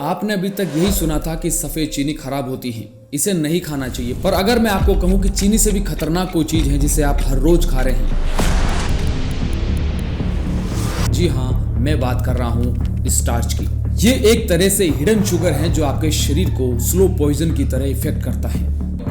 आपने अभी तक यही सुना था कि सफ़ेद चीनी खराब होती है, इसे नहीं खाना चाहिए। पर अगर मैं आपको कहूँ कि चीनी से भी खतरनाक कोई चीज़ है जिसे आप हर रोज खा रहे हैं, जी हाँ, मैं बात कर रहा हूँ स्टार्च की। ये एक तरह से हिडन शुगर है जो आपके शरीर को स्लो पॉइजन की तरह इफेक्ट करता है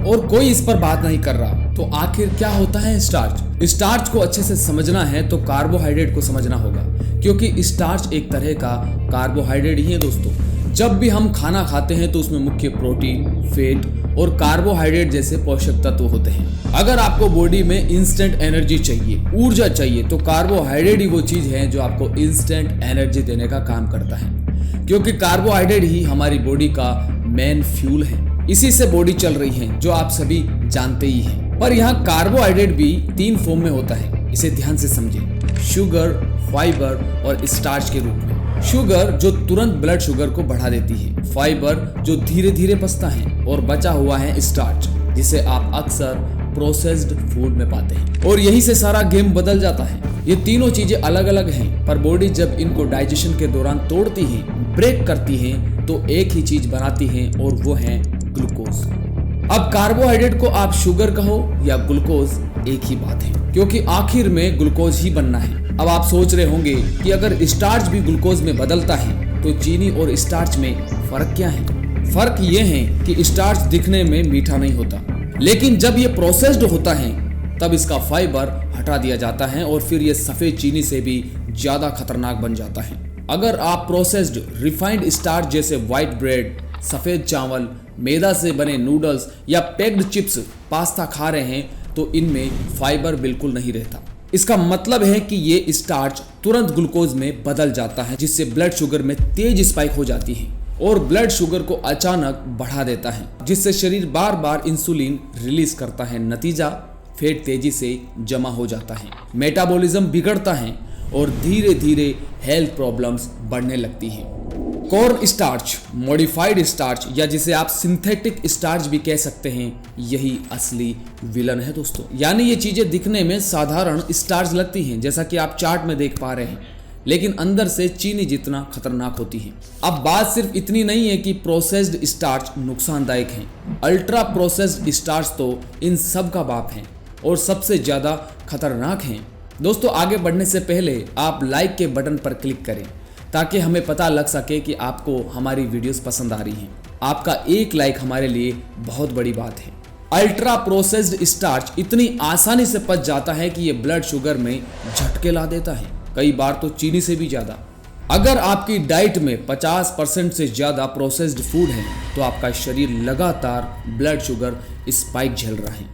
और कोई इस पर बात नहीं कर रहा। तो आखिर क्या होता है स्टार्च? स्टार्च को अच्छे से समझना है तो कार्बोहाइड्रेट को समझना होगा, क्योंकि स्टार्च एक तरह का कार्बोहाइड्रेट ही है दोस्तों। जब भी हम खाना खाते हैं तो उसमें मुख्य प्रोटीन, फैट और कार्बोहाइड्रेट जैसे पोषक तत्व होते हैं। अगर आपको बॉडी में इंस्टेंट एनर्जी चाहिए, ऊर्जा चाहिए, तो कार्बोहाइड्रेट ही वो चीज है जो आपको इंस्टेंट एनर्जी देने का काम करता है, क्योंकि कार्बोहाइड्रेट ही हमारी बॉडी का मेन फ्यूल है। इसी से बॉडी चल रही है, जो आप सभी जानते ही हैं। पर यहाँ कार्बोहाइड्रेट भी 3 फॉर्म में होता है, इसे ध्यान से समझें। शुगर, फाइबर और स्टार्च के रूप में। शुगर जो तुरंत ब्लड शुगर को बढ़ा देती है, फाइबर जो धीरे धीरे पचता है, और बचा हुआ है स्टार्च जिसे आप अक्सर प्रोसेस्ड फूड में पाते हैं। और यही से सारा गेम बदल जाता है। ये तीनों चीजें अलग अलग हैं, पर बॉडी जब इनको डाइजेशन के दौरान तोड़ती है, ब्रेक करती है, तो एक ही चीज बनाती है और वो है ग्लूकोज। अब कार्बोहाइड्रेट को आप शुगर कहो या ग्लूकोज, एक ही बात है, क्योंकि आखिर में ग्लूकोज ही बनना है। अब आप सोच रहे होंगे कि अगर स्टार्च भी ग्लूकोज में बदलता है तो चीनी और स्टार्च में फर्क क्या है? फर्क ये है कि स्टार्च दिखने में मीठा नहीं होता, लेकिन जब ये प्रोसेस्ड होता है तब इसका फाइबर हटा दिया जाता है और फिर ये सफेद चीनी से भी ज्यादा खतरनाक बन जाता है। अगर आप प्रोसेस्ड रिफाइंड स्टार्च जैसे व्हाइट ब्रेड, सफेद चावल, मैदा से बने नूडल्स या पैक्ड चिप्स, पास्ता खा रहे हैं तो इनमें फाइबर बिल्कुल नहीं रहता। इसका मतलब है कि ये स्टार्च तुरंत ग्लूकोज में बदल जाता है, जिससे ब्लड शुगर में तेज स्पाइक हो जाती है और ब्लड शुगर को अचानक बढ़ा देता है, जिससे शरीर बार बार इंसुलिन रिलीज करता है। नतीजा, फैट तेजी से जमा हो जाता है, मेटाबॉलिज्म बिगड़ता है और धीरे धीरे हेल्थ प्रॉब्लम्स बढ़ने लगती हैं। कॉर्न स्टार्च, मॉडिफाइड स्टार्च या जिसे आप सिंथेटिक स्टार्च भी कह सकते हैं, यही असली विलन है दोस्तों। यानी ये चीजें दिखने में साधारण स्टार्च लगती हैं, जैसा कि आप चार्ट में देख पा रहे हैं, लेकिन अंदर से चीनी जितना खतरनाक होती है। अब बात सिर्फ इतनी नहीं है कि प्रोसेस्ड स्टार्च नुकसानदायक हैं, अल्ट्रा प्रोसेस्ड स्टार्च तो इन सब का बाप है और सबसे ज्यादा खतरनाक हैं। दोस्तों, आगे बढ़ने से पहले आप लाइक के बटन पर क्लिक करें ताकि हमें पता लग सके कि आपको हमारी वीडियोस पसंद आ रही हैं। आपका एक लाइक हमारे लिए बहुत बड़ी बात है। अल्ट्रा प्रोसेस्ड स्टार्च इतनी आसानी से पच जाता है कि ये ब्लड शुगर में झटके ला देता है, कई बार तो चीनी से भी ज्यादा। अगर आपकी डाइट में 50% से ज्यादा प्रोसेस्ड फूड है तो आपका शरीर लगातार ब्लड शुगर स्पाइक झेल रहा है।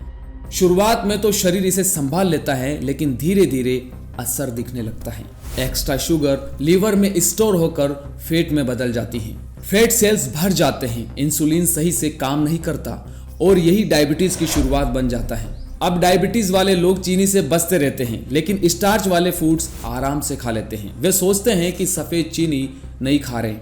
शुरुआत में तो शरीर इसे संभाल लेता है, लेकिन धीरे धीरे असर दिखने लगता है। एक्स्ट्रा शुगर लीवर में स्टोर होकर फैट में बदल जाती है, फैट सेल्स भर जाते हैं, इंसुलिन सही से काम नहीं करता और यही डायबिटीज की शुरुआत बन जाता है। अब डायबिटीज वाले लोग चीनी से बचते रहते हैं, लेकिन स्टार्च वाले फूड्स आराम से खा लेते हैं। वे सोचते हैं कि सफेद चीनी नहीं खा रहे,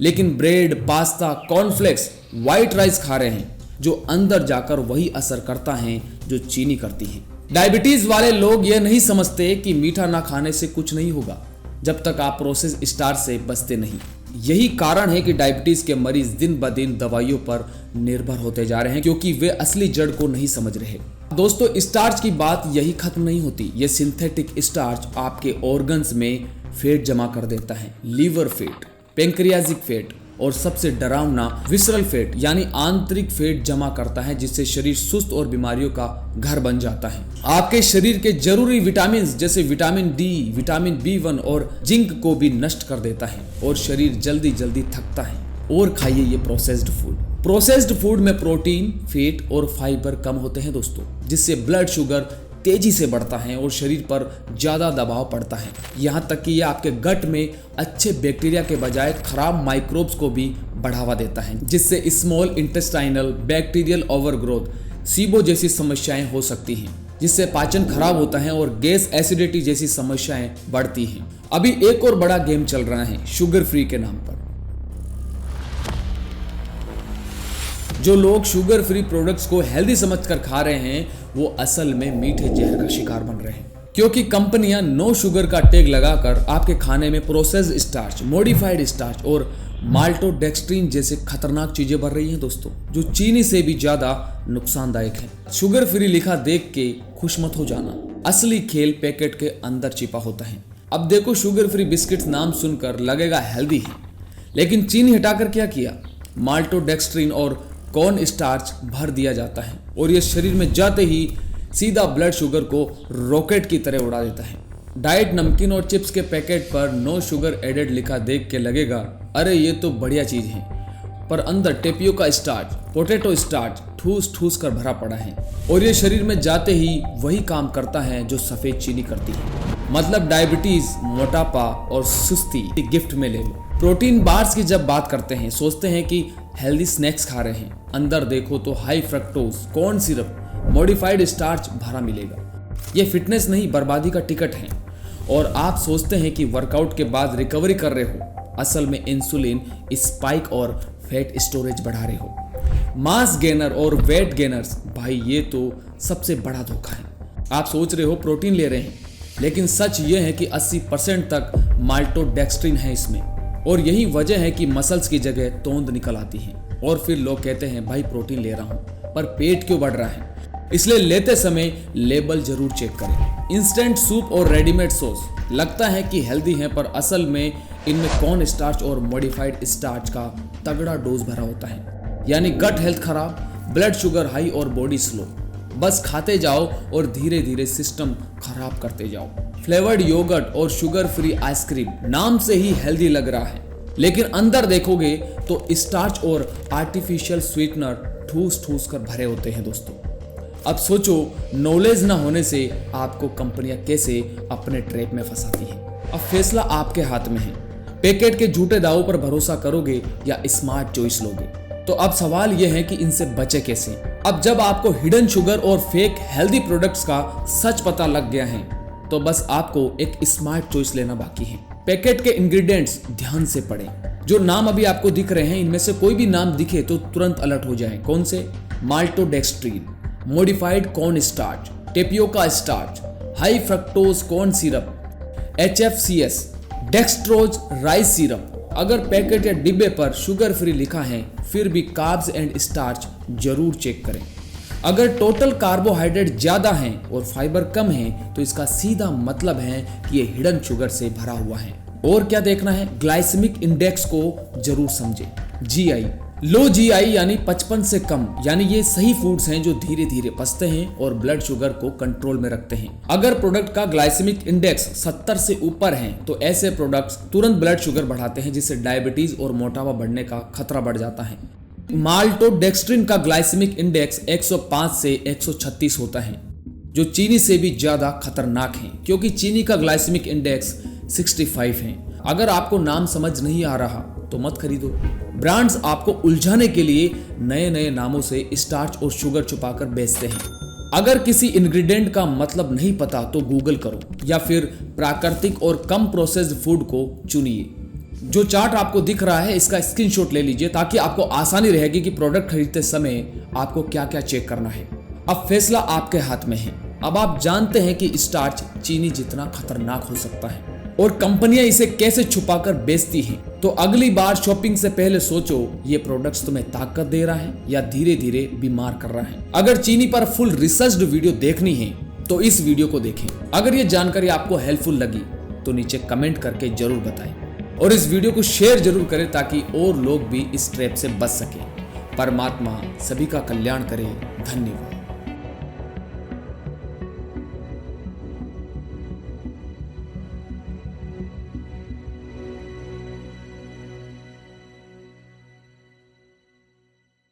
लेकिन bread, pasta, cornflakes, white rice खा रहे हैं, जो अंदर जाकर वही असर करता है जो चीनी करती है। डायबिटीज वाले लोग ये नहीं समझते कि मीठा ना खाने से कुछ नहीं होगा जब तक आप प्रोसेस स्टार्च से बचते नहीं। यही कारण है कि डायबिटीज के मरीज दिन ब दिन दवाइयों पर निर्भर होते जा रहे हैं, क्योंकि वे असली जड़ को नहीं समझ रहे। दोस्तों, स्टार्च की बात यही खत्म नहीं होती। ये सिंथेटिक स्टार्च आपके ऑर्गन्स में फैट जमा कर देता है, लीवर फैट, पैंक्रियाजिक फैट और सबसे डरावना विसरल फैट यानी आंतरिक फैट जमा करता है, जिससे शरीर सुस्त और बीमारियों का घर बन जाता है। आपके शरीर के जरूरी विटामिन जैसे विटामिन डी, विटामिन B1 और जिंक को भी नष्ट कर देता है और शरीर जल्दी जल्दी थकता है। और खाइए ये प्रोसेस्ड फूड। प्रोसेस्ड फूड में प्रोटीन, फैट और फाइबर कम होते हैं दोस्तों, जिससे ब्लड शुगर तेजी से बढ़ता है और शरीर पर ज्यादा दबाव पड़ता है। यहाँ तक कि यह आपके गट में अच्छे बैक्टीरिया के बजाय खराब माइक्रोब्स को भी बढ़ावा देता है, जिससे small intestinal bacterial overgrowth, SIBO जैसी समस्याएं हो सकती हैं, जिससे पाचन खराब होता है और गैस, एसिडिटी जैसी समस्याएं बढ़ती हैं। अभी एक और बड़ा गेम चल रहा है शुगर फ्री के नाम पर। जो लोग शुगर फ्री प्रोडक्ट्स को हेल्दी समझकर खा रहे हैं, वो असल में मीठे जहर का शिकार बन रहे हैं, क्योंकि कंपनियां नो शुगर का टैग लगाकर आपके खाने में प्रोसेस्ड स्टार्च, मॉडिफाइड स्टार्च और माल्टोडेक्स्ट्रीन जैसे खतरनाक चीजें भर रही हैं दोस्तों, जो चीनी से भी ज्यादा नुकसानदायक है। शुगर फ्री लिखा देख के खुश मत हो जाना, असली खेल पैकेट के अंदर छिपा होता है। अब देखो, शुगर फ्री बिस्किट्स नाम सुनकर लगेगा हेल्दी है, लेकिन चीनी हटाकर क्या किया, माल्टोडेक्स्ट्रीन और कॉर्न स्टार्च भर दिया जाता है और ये शरीर में जाते ही सीधा ब्लड शुगर को रॉकेट की तरह उड़ा देता है। डाइट नमकीन और चिप्स के पैकेट पर नो शुगर एडेड लिखा देख के लगेगा अरे ये तो बढ़िया चीज है, पर अंदर टेपियोका स्टार्च, पोटैटो स्टार्च ठूस ठूस कर भरा पड़ा है और ये शरीर में जाते ही वही काम करता है जो सफेद चीनी करती है। मतलब डायबिटीज, मोटापा और सुस्ती गिफ्ट में ले लो। प्रोटीन बार्स की जब बात करते हैं सोचते हैं कि हेल्दी स्नैक्स खा रहे हैं, अंदर देखो तो high fructose, corn syrup, modified starch भरा मिलेगा। ये फिटनेस नहीं, बर्बादी का टिकट है। और आप सोचते हैं कि वर्कआउट के बाद रिकवरी कर रहे हो, असल में इंसुलिन स्पाइक और फैट स्टोरेज बढ़ा रहे हो। मास गेनर और वेट गेनर्स, भाई ये तो सबसे बड़ा धोखा है। आप सोच रहे हो प्रोटीन ले रहे हैं, लेकिन सच ये है कि 80% तक माल्टोडेक्स्ट्रीन है इसमें, और यही वजह है कि मसल्स की जगह तोंद निकल आती है और फिर लोग कहते हैं भाई प्रोटीन ले रहा हूं पर पेट क्यों बढ़ रहा है। इसलिए लेते समय लेबल जरूर चेक करें। इंस्टेंट सूप और रेडीमेड सॉस लगता है कि हेल्दी है, पर असल में इनमें कॉर्न स्टार्च और मॉडिफाइड स्टार्च का तगड़ा डोज भरा होता है, यानी गट हेल्थ खराब, ब्लड शुगर हाई और बॉडी स्लो। बस खाते जाओ और धीरे धीरे सिस्टम खराब करते जाओ। फ्लेवर्ड योगर्ट और शुगर फ्री आइसक्रीम नाम से ही हेल्दी लग रहा है, लेकिन अंदर देखोगे तो स्टार्च और आर्टिफिशियल स्वीटनर ठूस ठूस कर भरे होते हैं दोस्तों। अब सोचो, नॉलेज ना होने से आपको कंपनियां कैसे अपने ट्रैप में फंसाती हैं। अब फैसला आपके हाथ में है, पैकेट के झूठे दावों पर भरोसा करोगे या स्मार्ट चॉइस लोगे। तो अब सवाल यह है कि इनसे बचे कैसे। अब जब आपको हिडन शुगर और फेक हेल्दी प्रोडक्ट्स का सच पता लग गया है, तो बस आपको एक स्मार्ट चॉइस लेना बाकी है। पैकेट के इंग्रेडिएंट्स ध्यान से पढ़ें। जो नाम अभी आपको दिख रहे हैं, इनमें से कोई भी नाम दिखे तो तुरंत अलर्ट हो जाएं। कौन से? Maltodextrin, modified corn starch, tapioca starch, high fructose corn syrup, HFCS, dextrose rice syrup. अगर पैकेट या डिब्बे पर शुगर फ्री लिखा है, फिर भी कार्ब्स एंड स्टार्च जरूर चेक करें। अगर टोटल कार्बोहाइड्रेट ज्यादा है और फाइबर कम है, तो इसका सीधा मतलब है कि ये हिडन शुगर से भरा हुआ है। और क्या देखना है? ग्लाइसेमिक इंडेक्स को जरूर समझें। GI, लो GI यानी 55 से कम, यानी ये सही फूड्स हैं जो धीरे धीरे पचते हैं और ब्लड शुगर को कंट्रोल में रखते हैं। अगर प्रोडक्ट का ग्लाइसेमिक इंडेक्स 70 से ऊपर है, तो ऐसे प्रोडक्ट्स तुरंत ब्लड शुगर बढ़ाते हैं, जिससे डायबिटीज और मोटापा बढ़ने का खतरा बढ़ जाता है। माल्टोडेक्स्ट्रीन का ग्लाइसेमिक इंडेक्स 105 से 136 होता है, जो चीनी से भी ज्यादा खतरनाक है, क्योंकि चीनी का ग्लाइसेमिक इंडेक्स 65 है। अगर आपको नाम समझ नहीं आ रहा तो मत खरीदो। ब्रांड्स आपको उलझाने के लिए नए नए नामों से स्टार्च और शुगर छुपाकर बेचते हैं। अगर किसी इंग्रेडिएंट का मतलब नहीं पता तो गूगल करो या फिर प्राकृतिक और कम प्रोसेस्ड फूड को चुनिए। जो चार्ट आपको दिख रहा है, इसका स्क्रीनशॉट ले लीजिए, ताकि आपको आसानी रहेगी कि प्रोडक्ट खरीदते समय आपको क्या क्या चेक करना है। अब फैसला आपके हाथ में है। अब आप जानते हैं कि स्टार्च चीनी जितना खतरनाक हो सकता है और कंपनियां इसे कैसे छुपाकर बेचती हैं। तो अगली बार शॉपिंग से पहले सोचो, ये प्रोडक्ट्स तुम्हें ताकत दे रहा है या धीरे धीरे बीमार कर रहा है। अगर चीनी पर फुल रिसर्च्ड वीडियो देखनी है तो इस वीडियो को देखें। अगर ये जानकारी आपको हेल्पफुल लगी तो नीचे कमेंट करके जरूर बताएं और इस वीडियो को शेयर जरूर करें, ताकि और लोग भी इस ट्रैप से बच सके। परमात्मा सभी का कल्याण करे। धन्यवाद।